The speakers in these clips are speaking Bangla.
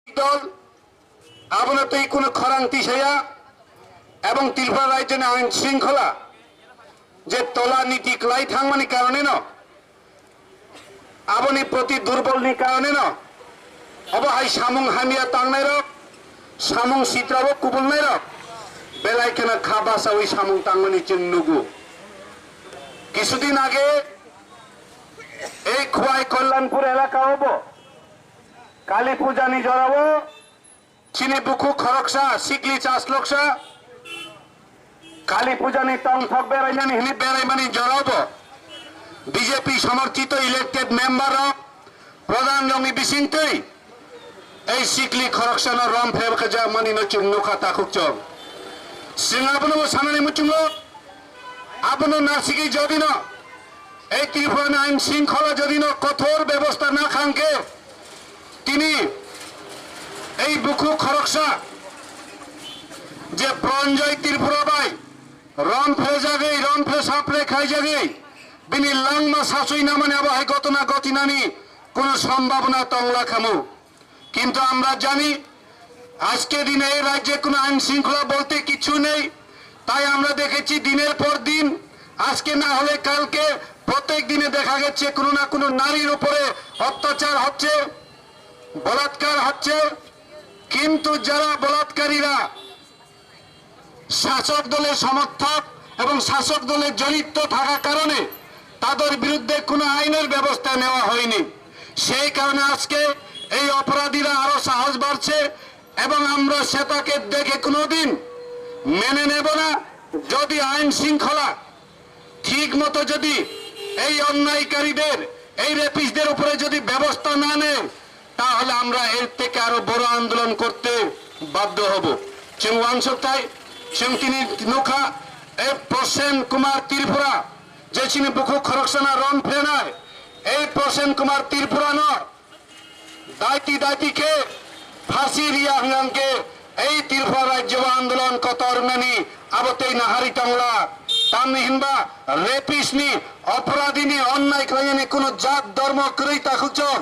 দল আবনতই কোনো খরান্তি সেয়া এবং ত্রিপুরা রাজ্যের আইন শৃঙ্খলা যে তলা নীতি ক্লাই থাংমানি কারণে ন আবনি প্রতি দুর্বলনি কারণে ন অবহাই সামুং হামিয়া তাংনাই রক সামুং সিত্রাবো কুবুলনাই রক বেলাই কেনা খাবাসা ওই সামুং তাংমানি চিন্নুগু কিছুদিন আগে এই খোয়াই কল্যাণপুর এলাকা হব কালী পূজা নি জড়াবো চিনি বুকু খরকসা সিকলি চাষ লোকসা কালী পূজা নি টং থক বেড়াইমানি হিনি বেড়াইমানি জড়াবো বিজেপি সমর্থিত ইলেক্টেড মেম্বার প্রধান রঙি বিসিংতই এই সিকলি খরকসানো রম ফেবকে যা মানি নচুং নোখা তাকুক চং সিংহাবনো সানানি মুচুং আপনো নাসিকি যদি না এই ত্রিপুরা আইন শৃঙ্খলা যদি না কঠোর ব্যবস্থা না খানকে তিনি এই বুকু খরকসা যে প্রঞ্জয় ত্রিপুরা বাই রন ফে যাগে রন ফে সাপড়ে খাই যাগে বিনি লাংমা শাশুই না মানে আবার গতনা গতিনানি কোন সম্ভাবনা তংলা খামু কিন্তু আমরা জানি আজকে দিনে এই রাজ্যে কোনো আইন শৃঙ্খলা বলতে কিছু নেই তাই আমরা দেখেছি দিনের পর দিন আজকে না হলে কালকে প্রত্যেক দিনে দেখা গেছে কোনো না কোনো নারীর উপরে অত্যাচার হচ্ছে বলাৎকার হচ্ছে কিন্তু যারা বলাৎকারীরা শাসক দলের সমর্থক এবং শাসক দলের জড়িত থাকার কারণে তাদের বিরুদ্ধে কোনো আইনের ব্যবস্থা নেওয়া হয়নি সেই কারণে আজকে এই অপরাধীরা আরো সাহস বাড়ছে এবং আমরা সেটাকে দেখে কোনোদিন মেনে নেব না যদি আইন শৃঙ্খলা ঠিক মতো যদি এই অন্যায়কারীদের এই রেপিস্টদের উপরে যদি ব্যবস্থা না নেয় তাহলে আমরা এর থেকে আরো বড় আন্দোলন করতে বাধ্য হব চিংওয়াংসতাই চিংতিনি নোখা এই প্রসেন কুমার ত্রিপুরা যে চিনি বুকু খরকসানা রন ফেনায় এই প্রসেন কুমার ত্রিপুরা ন দায়িত্বকে ফাঁসি রিয়া হঙ্গাঙ্কে এই ত্রিপুরা রাজ্য আন্দোলন কতরমানি আবতেই নাহারি টাংলা তামনি হিনবা রেপিসনি অপরাধীনি অন্যায় খাইনি কোনো জাত ধর্ম করেই তাকুচন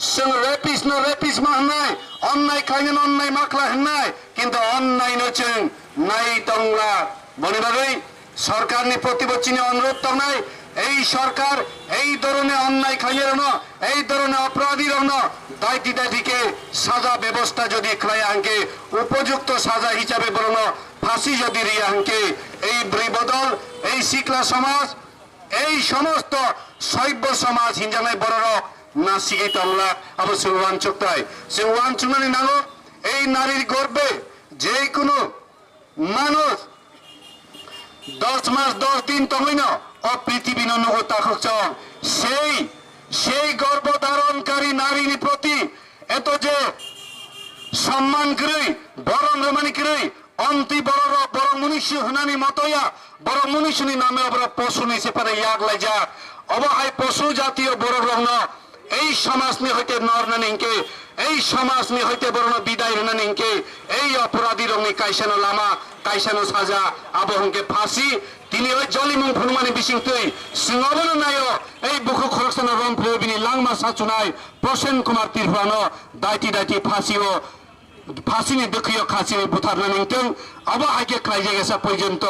जों रेपिस न रेपिस मा होननाय अन्नाय खायनो अन्नाय माखला होननाय किन्तु अन्नाय न जों नाय तंगला बने बागै सरकारनि प्रतिबद्धनि अनुरोध तंनाय এই সরকার এই ধরনের অন্যায় খাইয়ের ন এই ধরনের অপরাধীর ন দায়িত্বকে সাজা ব্যবস্থা যদি খায় আঙ্কে উপযুক্ত সাজা হিসাবে বলন ফাঁসি যদি রিয়া আঙ্কে এই বদল এই শিকলা সমাজ এই সমস্ত শৈব সমাজ হিঞ্জানাই বড় নাসিকে তংলা আবার সুরওয়ান চক্তায় সুরওয়ান চুনানি নাগো এই নারীর গর্বে যে কোনো মানুষ 10 মাস 10 দিন তহইন ও পৃথিবী ননগ তাকক সেই গর্ভধারণকারী নারীর প্রতি এত যে সম্মান করে বড় রমানি করে অন্তি বড় বড় মনুষ্য হনানি মতয়া বড় মনুষ্যনি নামে অবরা পশু নিছে পারে ইয়াগ লাইজা অবহাই পশু জাতীয় বড় রং এই সমাজ নি হইতে নরনানিকে এই সমাজ নি হইতে বড় বিদায় রনানিকে এই অপরাধী রংনি কাইসানো লামা কাইসানো সাজা আবহংকে ফাঁসি তিনি ওই জলিমুং ফনুমানি বিসিংতই সিংহবন নায় এই বুকু খরকসানা রং ফ্লেবিনি লাংমা সাচুনাই প্রসেন কুমার ত্রিপুরানো দায়িত্ব ফাঁসিও ফাঁসিনি দুঃখীয় খাসি বুথারনানিংতং অবহাইকে খাইজে গেছে পর্যন্ত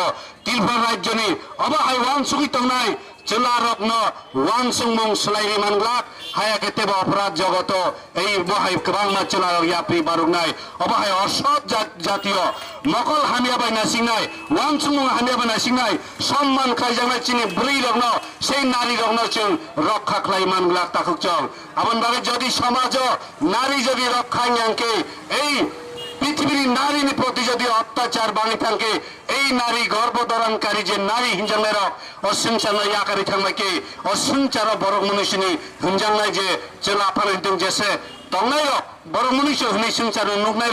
ত্রিপুরা রাজ্যনি অবহাই ওয়ান সুগি তংনাই চুলা রত্ন ওয়ান সুংমুং সলাইরি মানগ্লাক হায়াকে তেব অপরাধ জগত এই বহাই বাংলা চুলা ইয়াপ্রি বারুগনাই অবহাই অসৎ জাতীয় নকল হামিয়াবাই নাসিংনাই ওয়ান সুংমুং হামিয়াবাই নাসিংনাই সম্মান খাইজানাই চিনি বুড়ি রগ্ন সেই নারী রগ্ন চুং রক্ষা খাই মানগ্লাক তাকুক চং আপন ভাবে যদি সমাজ নারী যদি রক্ষাই আঙ্কে এই পৃথিবীর নারীর প্রতি যদি অত্যাচার বাঙি থাকে এই নারী গর্ভধারণকারী যে নারী হিঞ্জামের অসংসার ইয়াকারি থাকবে অসংসার বড় মনুষ্যনি হিঞ্জাঙ্গাই যে চেলা ফানাইতং যেসে তংনাই বড় মনুষ্য হনি সংসার নুকনাই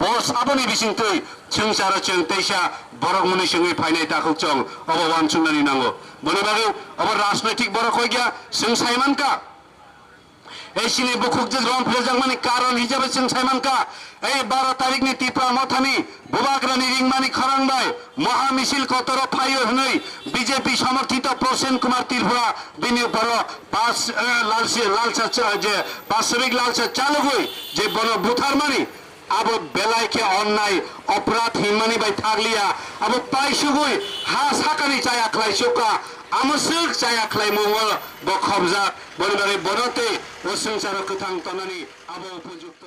বস আবনি বিসিংতই সংসার চং তৈসা বড় মনুষ্যই ফাইনাই তাকুক চং অববান চুংনানি নাঙ্গো বলে বাগে অব রাজনৈতিক বড় কই গিয়া সংসাইমানকা এই সিনে বুকুক যে রং ফেজাংমানি কারণ হিসাবে जों साइमानका এই 12 তারিখनि টিপা মথানি বুবাগ্রানি রিংমানি খরাংবাই মহা মিছিল কতর ফাইও হনই বিজেপি সমর্থিত প্রসেন কুমার ত্রিপুরা বিনি উপর পাঁচ লালসা যে বাস্তবিক লালসা চালু হই যে বড় বুথারমানি আবো বেলাইকে অন্যায় অপরাধ হিমানি বাই থাকলিয়া আবো পাইসুগুই হা সাকানি চায়া খলাই সুকা আমসুক চায়া খলাই মঙ্গল বখবজা বনবারে বনতে ও সংসার কথাং তনানি আবো উপযুক্ত